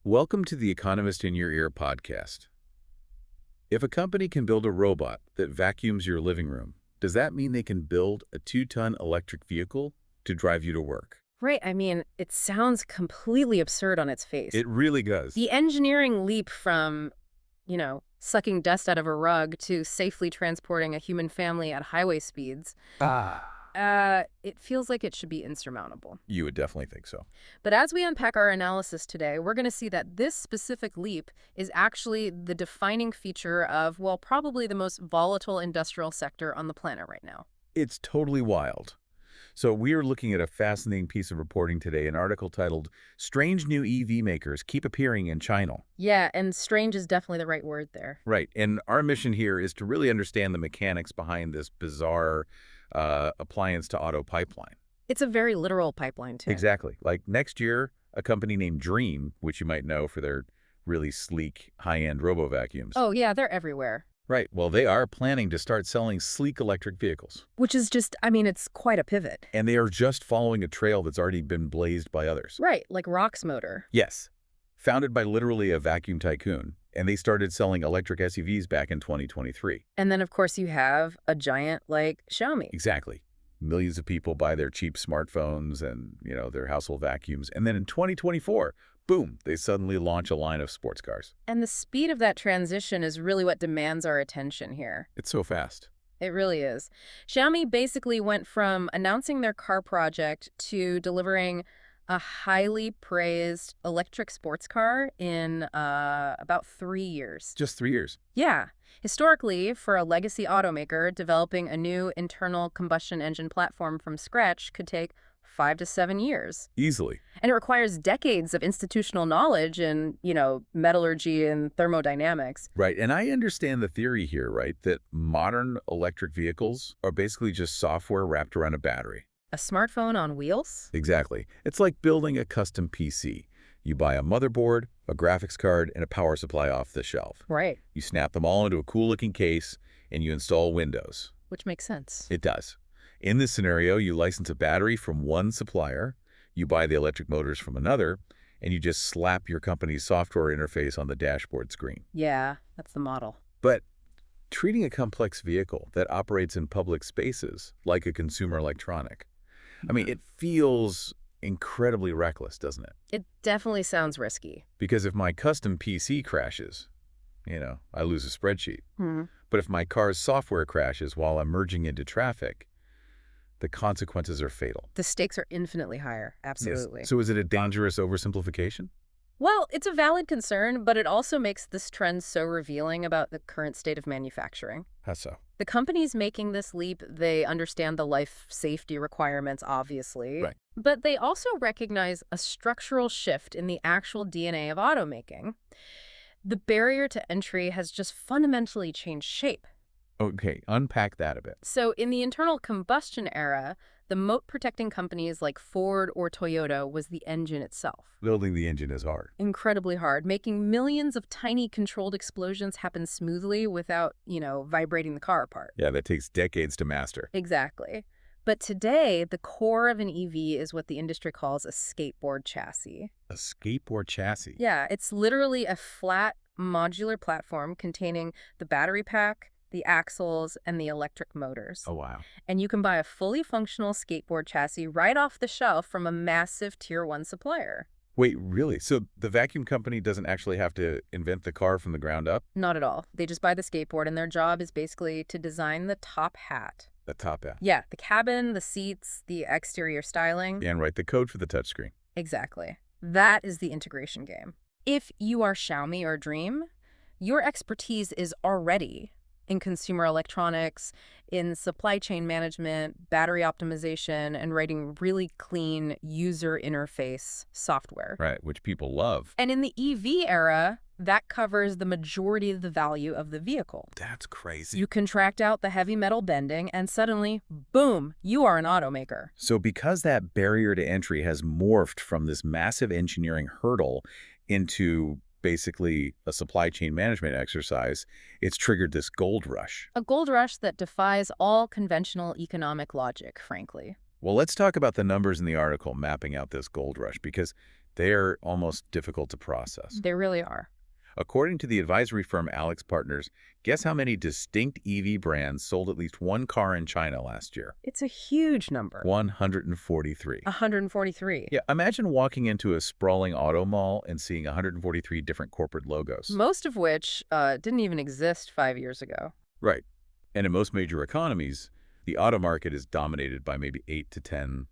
Welcome to the Economist in Your Ear podcast. If a company can build a robot that vacuums your living room, does that mean they can build a 2-ton electric vehicle to drive you to work? Right. I mean, it sounds completely absurd on its face. It really does. The engineering leap from, sucking dust out of a rug to safely transporting a human family at highway speeds, it feels like it should be insurmountable. You would definitely think so. But as we unpack our analysis today, we're going to see that this specific leap is actually the defining feature of, well, probably the most volatile industrial sector on the planet right now. It's totally wild. So we are looking at a fascinating piece of reporting today, an article titled, Strange New EV Makers Keep Appearing in China. Yeah, and strange is definitely the right word there. Right, and our mission here is to really understand the mechanics behind this bizarre appliance to auto pipeline. It's a very literal pipeline, too. Exactly. Like next year, a company named Dream, which you might know for their really sleek, high-end robo-vacuums. Oh, yeah, they're everywhere. Right. Well, they are planning to start selling sleek electric vehicles. Which is just, it's quite a pivot. And they are just following a trail that's already been blazed by others. Right, like Rock's Motor. Yes. Founded by literally a vacuum tycoon, and they started selling electric SUVs back in 2023. And then, of course, you have a giant like Xiaomi. Exactly. Millions of people buy their cheap smartphones and, their household vacuums. And then in 2024, boom, they suddenly launch a line of sports cars. And the speed of that transition is really what demands our attention here. It's so fast. It really is. Xiaomi basically went from announcing their car project to delivering a highly praised electric sports car in about 3 years. Just 3 years. Yeah. Historically, for a legacy automaker, developing a new internal combustion engine platform from scratch could take 5 to 7 years. Easily. And it requires decades of institutional knowledge in, metallurgy and thermodynamics. Right. And I understand the theory here, right, that modern electric vehicles are basically just software wrapped around a battery. A smartphone on wheels? Exactly. It's like building a custom PC. You buy a motherboard, a graphics card, and a power supply off the shelf. Right. You snap them all into a cool-looking case, and you install Windows. Which makes sense. It does. In this scenario, you license a battery from one supplier, you buy the electric motors from another, and you just slap your company's software interface on the dashboard screen. Yeah, that's the model. But treating a complex vehicle that operates in public spaces like a consumer electronic, it feels incredibly reckless, doesn't it? It definitely sounds risky. Because if my custom PC crashes, I lose a spreadsheet. But if my car's software crashes while I'm merging into traffic, the consequences are fatal. The stakes are infinitely higher. Absolutely. Yes. So is it a dangerous oversimplification? Well, it's a valid concern, but it also makes this trend so revealing about the current state of manufacturing. How so? The companies making this leap, they understand the life safety requirements, obviously. Right. But they also recognize a structural shift in the actual DNA of automaking. The barrier to entry has just fundamentally changed shape. Okay, unpack that a bit. So in the internal combustion era, the moat-protecting companies like Ford or Toyota was the engine itself. Building the engine is hard. Incredibly hard, making millions of tiny controlled explosions happen smoothly without, vibrating the car apart. Yeah, that takes decades to master. Exactly. But today, the core of an EV is what the industry calls a skateboard chassis. A skateboard chassis? Yeah, it's literally a flat, modular platform containing the battery pack, the axles, and the electric motors. Oh, wow. And you can buy a fully functional skateboard chassis right off the shelf from a massive Tier 1 supplier. Wait, really? So the vacuum company doesn't actually have to invent the car from the ground up? Not at all. They just buy the skateboard, and their job is basically to design the top hat. The top hat? Yeah, the cabin, the seats, the exterior styling. And write the code for the touchscreen. Exactly. That is the integration game. If you are Xiaomi or Dream, your expertise is already in consumer electronics, in supply chain management, battery optimization, and writing really clean user interface software. Right, which people love. And in the EV era, that covers the majority of the value of the vehicle. That's crazy. You contract out the heavy metal bending, and suddenly, boom, you are an automaker. So because that barrier to entry has morphed from this massive engineering hurdle into basically a supply chain management exercise, it's triggered this gold rush. A gold rush that defies all conventional economic logic, frankly. Well, let's talk about the numbers in the article mapping out this gold rush, because They're almost difficult to process. They really are. According to the advisory firm Alex Partners, guess how many distinct EV brands sold at least one car in China last year? It's a huge number. 143. 143. Yeah, imagine walking into a sprawling auto mall and seeing 143 different corporate logos. Most of which didn't even exist 5 years ago. Right. And in most major economies, the auto market is dominated by maybe 8 to 10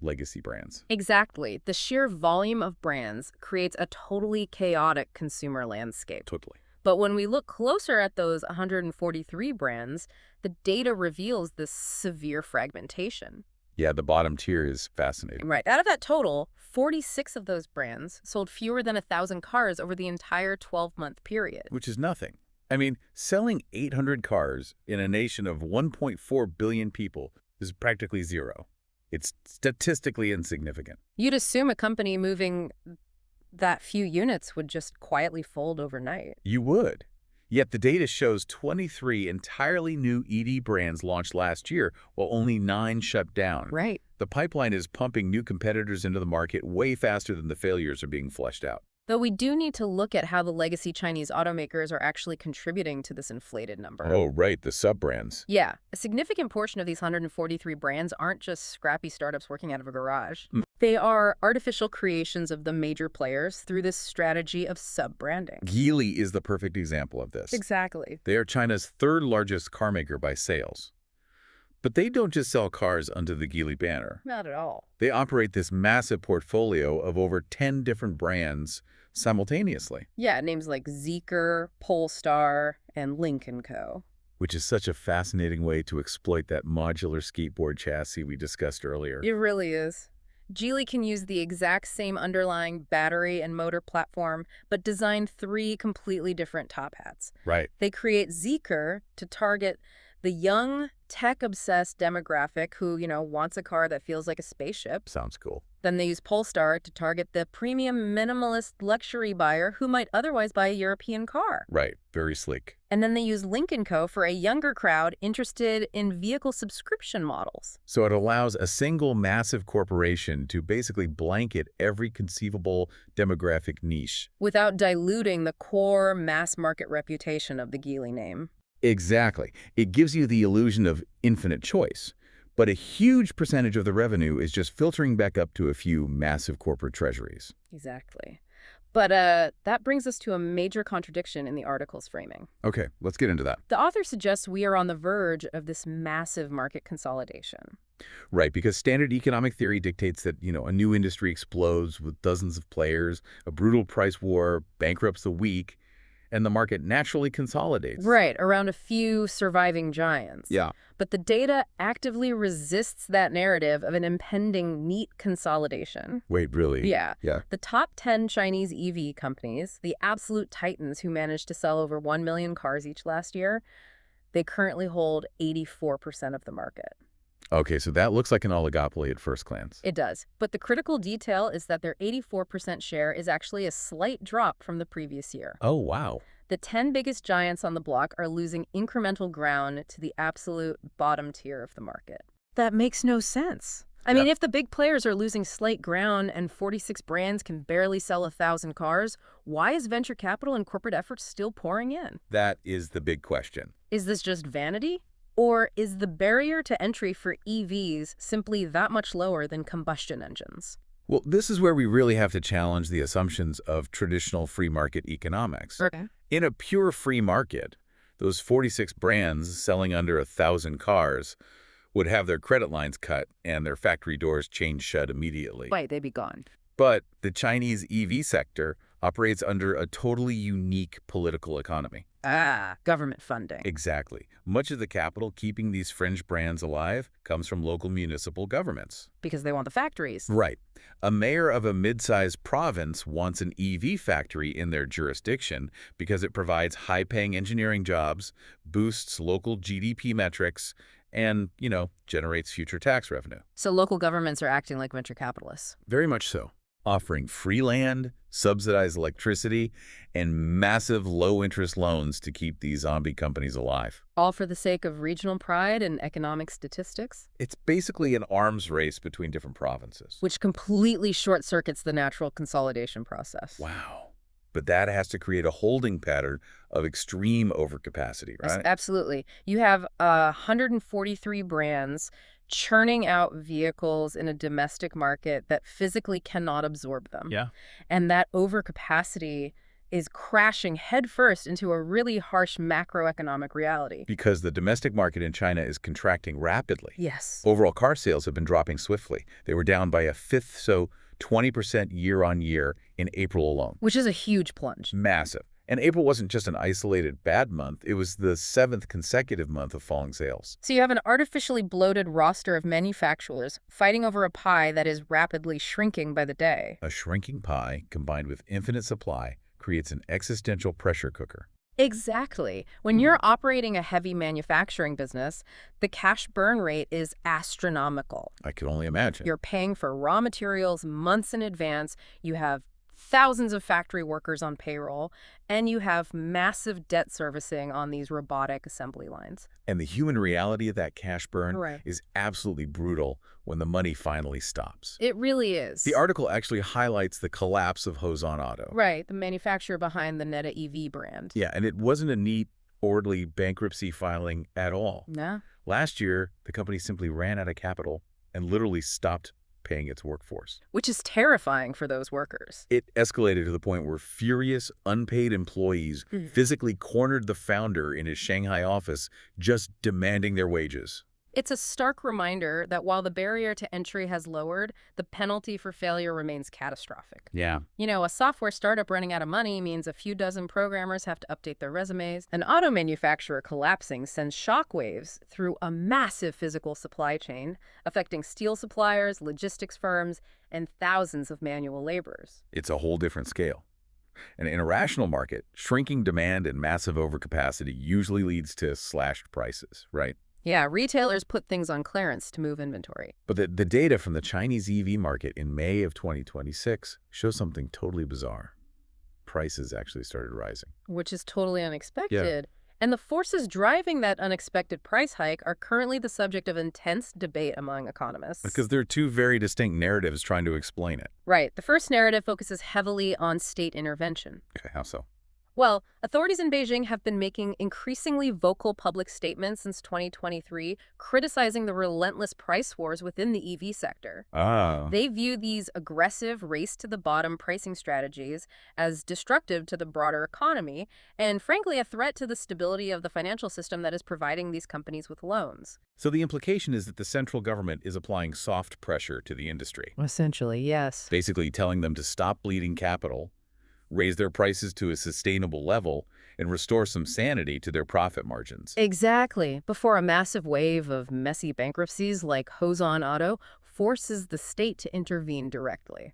legacy brands. Exactly. The sheer volume of brands creates a totally chaotic consumer landscape. Totally. But when we look closer at those 143 brands, the data reveals this severe fragmentation. Yeah, the bottom tier is fascinating. Right. Out of that total, 46 of those brands sold fewer than 1,000 cars over the entire 12-month period. Which is nothing. I mean, selling 800 cars in a nation of 1.4 billion people is practically zero. It's statistically insignificant. You'd assume a company moving that few units would just quietly fold overnight. You would. Yet the data shows 23 entirely new EV brands launched last year, while only 9 shut down. Right. The pipeline is pumping new competitors into the market way faster than the failures are being fleshed out. Though we do need to look at how the legacy Chinese automakers are actually contributing to this inflated number. Oh, right, the sub-brands. Yeah, a significant portion of these 143 brands aren't just scrappy startups working out of a garage. They are artificial creations of the major players through this strategy of sub-branding. Geely is the perfect example of this. Exactly. They are China's third largest car maker by sales. But they don't just sell cars under the Geely banner. Not at all. They operate this massive portfolio of over 10 different brands simultaneously. Yeah, names like Zeekr, Polestar, and Lynk & Co. Which is such a fascinating way to exploit that modular skateboard chassis we discussed earlier. It really is. Geely can use the exact same underlying battery and motor platform, but design 3 completely different top hats. Right. They create Zeekr to target the young, tech-obsessed demographic who, wants a car that feels like a spaceship. Sounds cool. Then they use Polestar to target the premium minimalist luxury buyer who might otherwise buy a European car. Right. Very sleek. And then they use Lynk & Co. for a younger crowd interested in vehicle subscription models. So it allows a single massive corporation to basically blanket every conceivable demographic niche. Without diluting the core mass market reputation of the Geely name. Exactly. It gives you the illusion of infinite choice. But a huge percentage of the revenue is just filtering back up to a few massive corporate treasuries. Exactly. But that brings us to a major contradiction in the article's framing. Okay, let's get into that. The author suggests we are on the verge of this massive market consolidation. Right, because standard economic theory dictates that, a new industry explodes with dozens of players, a brutal price war bankrupts the weak, and the market naturally consolidates. Right, around a few surviving giants. Yeah. But the data actively resists that narrative of an impending neat consolidation. Wait, really? Yeah. Yeah. The top 10 Chinese EV companies, the absolute titans who managed to sell over 1 million cars each last year, they currently hold 84% of the market. Okay, so that looks like an oligopoly at first glance. It does. But the critical detail is that their 84% share is actually a slight drop from the previous year. Oh, wow. The 10 biggest giants on the block are losing incremental ground to the absolute bottom tier of the market. That makes no sense. I mean, if the big players are losing slight ground and 46 brands can barely sell 1,000 cars, why is venture capital and corporate efforts still pouring in? That is the big question. Is this just vanity? Or is the barrier to entry for EVs simply that much lower than combustion engines? Well, this is where we really have to challenge the assumptions of traditional free market economics. Okay. In a pure free market, those 46 brands selling under 1,000 cars would have their credit lines cut and their factory doors chained shut immediately. Right, they'd be gone. But the Chinese EV sector operates under a totally unique political economy. Government funding. Exactly. Much of the capital keeping these fringe brands alive comes from local municipal governments. Because they want the factories. Right. A mayor of a mid-sized province wants an EV factory in their jurisdiction because it provides high-paying engineering jobs, boosts local GDP metrics, and, generates future tax revenue. So local governments are acting like venture capitalists. Very much so. offering free land, subsidized electricity, and massive low-interest loans to keep these zombie companies alive. All for the sake of regional pride and economic statistics? It's basically an arms race between different provinces. Which completely short-circuits the natural consolidation process. Wow. But that has to create a holding pattern of extreme overcapacity, right? Absolutely. You have 143 brands churning out vehicles in a domestic market that physically cannot absorb them. Yeah. And that overcapacity is crashing headfirst into a really harsh macroeconomic reality. Because the domestic market in China is contracting rapidly. Yes. Overall car sales have been dropping swiftly. They were down by a fifth, so 20% year-on-year in April alone. Which is a huge plunge. Massive. And April wasn't just an isolated bad month, it was the 7th consecutive month of falling sales. So you have an artificially bloated roster of manufacturers fighting over a pie that is rapidly shrinking by the day. A shrinking pie combined with infinite supply creates an existential pressure cooker. Exactly. When you're operating a heavy manufacturing business, the cash burn rate is astronomical. I can only imagine. You're paying for raw materials months in advance. You have thousands of factory workers on payroll, and you have massive debt servicing on these robotic assembly lines. And the human reality of that cash burn Right. is absolutely brutal when the money finally stops. It really is. The article actually highlights the collapse of Hosan Auto. Right, the manufacturer behind the Neta EV brand. Yeah, and it wasn't a neat, orderly bankruptcy filing at all. Yeah. Last year, the company simply ran out of capital and literally stopped paying its workforce. Which is terrifying for those workers. It escalated to the point where furious, unpaid employees physically cornered the founder in his Shanghai office, just demanding their wages. It's a stark reminder that while the barrier to entry has lowered, the penalty for failure remains catastrophic. Yeah. You know, a software startup running out of money means a few dozen programmers have to update their resumes. An auto manufacturer collapsing sends shockwaves through a massive physical supply chain, affecting steel suppliers, logistics firms, and thousands of manual laborers. It's a whole different scale. In an irrational market, shrinking demand and massive overcapacity usually leads to slashed prices, right? Yeah, retailers put things on clearance to move inventory. But the data from the Chinese EV market in May of 2026 shows something totally bizarre. Prices actually started rising. Which is totally unexpected. And the forces driving that unexpected price hike are currently the subject of intense debate among economists. Because there are two very distinct narratives trying to explain it. Right. The first narrative focuses heavily on state intervention. Okay, how so? Well, authorities in Beijing have been making increasingly vocal public statements since 2023, criticizing the relentless price wars within the EV sector. Ah. They view these aggressive race-to-the-bottom pricing strategies as destructive to the broader economy and, frankly, a threat to the stability of the financial system that is providing these companies with loans. So the implication is that the central government is applying soft pressure to the industry. Essentially, yes. Basically telling them to stop bleeding capital, raise their prices to a sustainable level, and restore some sanity to their profit margins. Exactly. Before a massive wave of messy bankruptcies like Hosan Auto forces the state to intervene directly.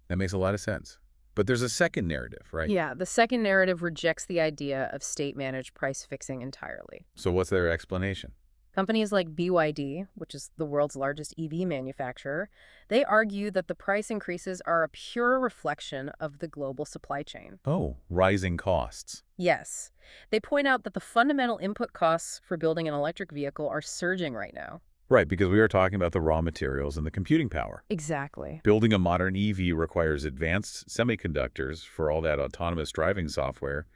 That makes a lot of sense. But there's a second narrative, right? Yeah, the second narrative rejects the idea of state-managed price fixing entirely. So what's their explanation? Companies like BYD, which is the world's largest EV manufacturer, they argue that the price increases are a pure reflection of the global supply chain. Oh, rising costs. Yes. They point out that the fundamental input costs for building an electric vehicle are surging right now. Right, because we are talking about the raw materials and the computing power. Exactly. Building a modern EV requires advanced semiconductors for all that autonomous driving software,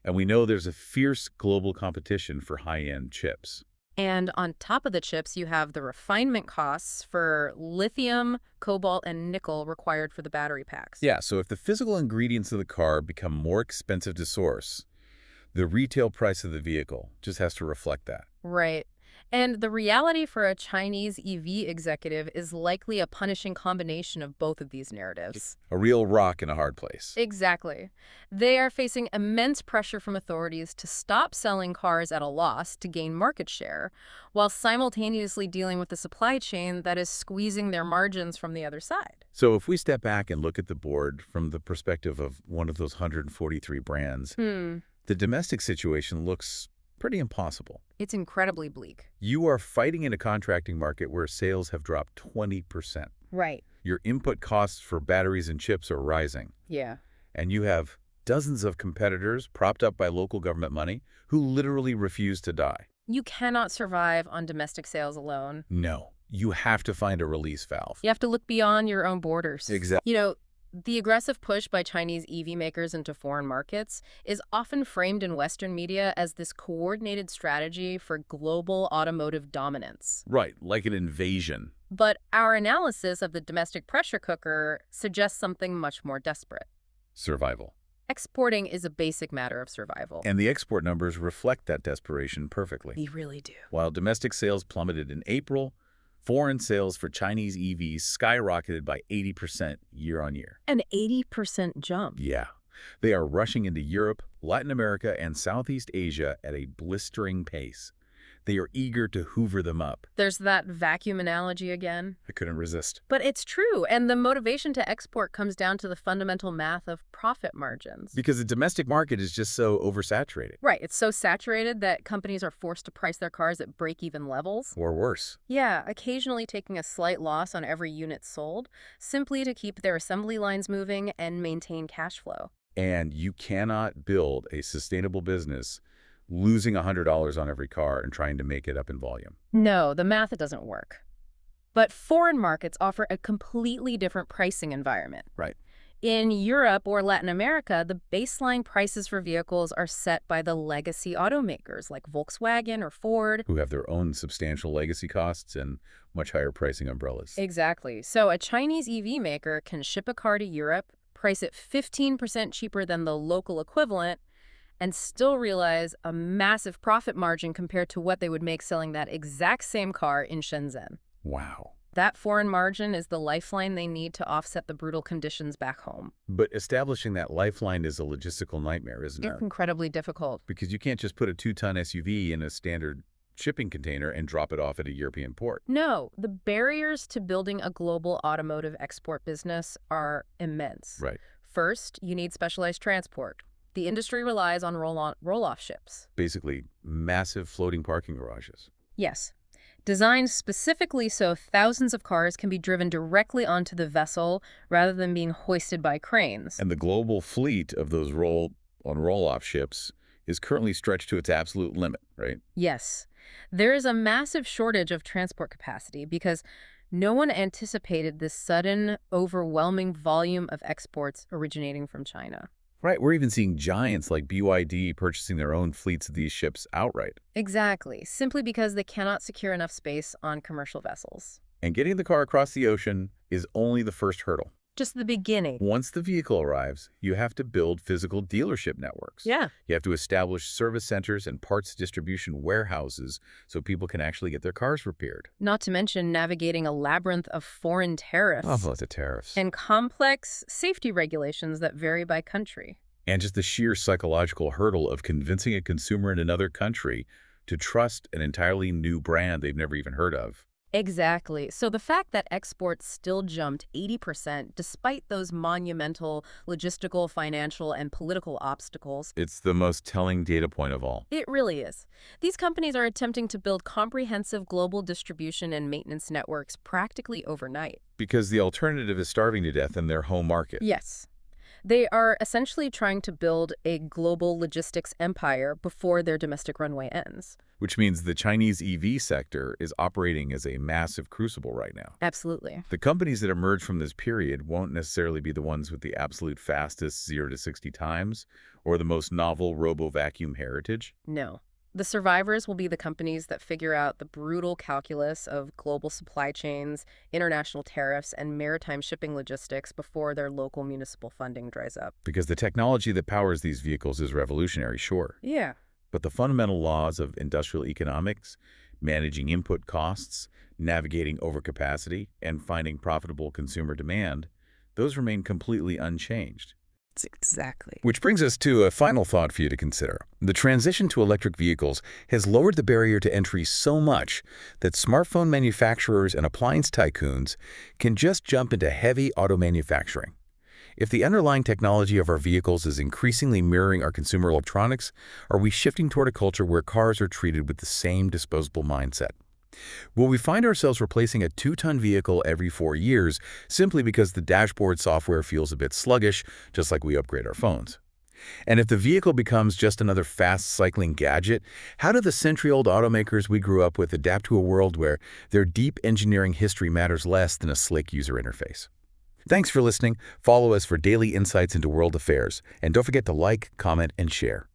and we know there's a fierce global competition for high-end chips. And on top of the chips, you have the refinement costs for lithium, cobalt, and nickel required for the battery packs. Yeah, so if the physical ingredients of the car become more expensive to source, the retail price of the vehicle just has to reflect that. Right. And the reality for a Chinese EV executive is likely a punishing combination of both of these narratives. A real rock in a hard place. Exactly. They are facing immense pressure from authorities to stop selling cars at a loss to gain market share, while simultaneously dealing with the supply chain that is squeezing their margins from the other side. So if we step back and look at the board from the perspective of one of those 143 brands, the domestic situation looks pretty impossible. It's incredibly bleak. You are fighting in a contracting market where sales have dropped 20%. Right. Your input costs for batteries and chips are rising. Yeah. And you have dozens of competitors propped up by local government money who literally refuse to die. You cannot survive on domestic sales alone. No, you have to find a release valve. You have to look beyond your own borders. Exactly. You know, the aggressive push by Chinese EV makers into foreign markets is often framed in Western media as this coordinated strategy for global automotive dominance. Right, like an invasion. But our analysis of the domestic pressure cooker suggests something much more desperate. Survival. Exporting is a basic matter of survival. And the export numbers reflect that desperation perfectly. They really do. While domestic sales plummeted in April, foreign sales for Chinese EVs skyrocketed by 80% year-on-year. An 80% jump. Yeah. They are rushing into Europe, Latin America, and Southeast Asia at a blistering pace. They are eager to hoover them up. There's that vacuum analogy again. I couldn't resist. But it's true, and the motivation to export comes down to the fundamental math of profit margins. Because the domestic market is just so oversaturated. Right, it's so saturated that companies are forced to price their cars at break-even levels. Or worse. Yeah, occasionally taking a slight loss on every unit sold, simply to keep their assembly lines moving and maintain cash flow. And you cannot build a sustainable business losing $100 on every car and trying to make it up in volume. No, the math doesn't work. But foreign markets offer a completely different pricing environment. Right. In Europe or Latin America, the baseline prices for vehicles are set by the legacy automakers like Volkswagen or Ford, Who have their own substantial legacy costs and much higher pricing umbrellas. Exactly. So a Chinese EV maker can ship a car to Europe, price it 15% cheaper than the local equivalent, and still realize a massive profit margin compared to what they would make selling that exact same car in Shenzhen. Wow. That foreign margin is the lifeline they need to offset the brutal conditions back home. But establishing that lifeline is a logistical nightmare, isn't It's it? incredibly difficult. Because you can't just put a 2-ton SUV in a standard shipping container and drop it off at a European port. No, the barriers to building a global automotive export business are immense. Right. First, you need specialized transport. The industry relies on roll-off ships. Basically, massive floating parking garages. Yes. Designed specifically so thousands of cars can be driven directly onto the vessel rather than being hoisted by cranes. And the global fleet of those roll-off ships is currently stretched to its absolute limit, right? Yes. There is a massive shortage of transport capacity because no one anticipated this sudden, overwhelming volume of exports originating from China. Right, we're even seeing giants like BYD purchasing their own fleets of these ships outright. Exactly, simply because they cannot secure enough space on commercial vessels. And getting the car across the ocean is only the first hurdle. Just the beginning. Once the vehicle arrives, you have to build physical dealership networks. Yeah. You have to establish service centers and parts distribution warehouses so people can actually get their cars repaired. Not to mention navigating a labyrinth of foreign tariffs. Oh, lots of tariffs. And complex safety regulations that vary by country. And just the sheer psychological hurdle of convincing a consumer in another country to trust an entirely new brand they've never even heard of. Exactly. So the fact that exports still jumped 80% despite those monumental logistical, financial, and political obstacles. It's the most telling data point of all. It really is. These companies are attempting to build comprehensive global distribution and maintenance networks practically overnight. Because the alternative is starving to death in their home market. Yes. They are essentially trying to build a global logistics empire before their domestic runway ends. Which means the Chinese EV sector is operating as a massive crucible right now. Absolutely. The companies that emerge from this period won't necessarily be the ones with the absolute fastest 0 to 60 times or the most novel robo-vacuum heritage. No. The survivors will be the companies that figure out the brutal calculus of global supply chains, international tariffs, and maritime shipping logistics before their local municipal funding dries up. Because the technology that powers these vehicles is revolutionary, sure. Yeah. But the fundamental laws of industrial economics, managing input costs, navigating overcapacity, and finding profitable consumer demand, those remain completely unchanged. Exactly. Which brings us to a final thought for you to consider. The transition to electric vehicles has lowered the barrier to entry so much that smartphone manufacturers and appliance tycoons can just jump into heavy auto manufacturing. If the underlying technology of our vehicles is increasingly mirroring our consumer electronics, are we shifting toward a culture where cars are treated with the same disposable mindset? Will we find ourselves replacing a 2-ton vehicle every 4 years simply because the dashboard software feels a bit sluggish, just like we upgrade our phones? And if the vehicle becomes just another fast-cycling gadget, how do the century-old automakers we grew up with adapt to a world where their deep engineering history matters less than a slick user interface? Thanks for listening. Follow us for daily insights into world affairs. And don't forget to like, comment, and share.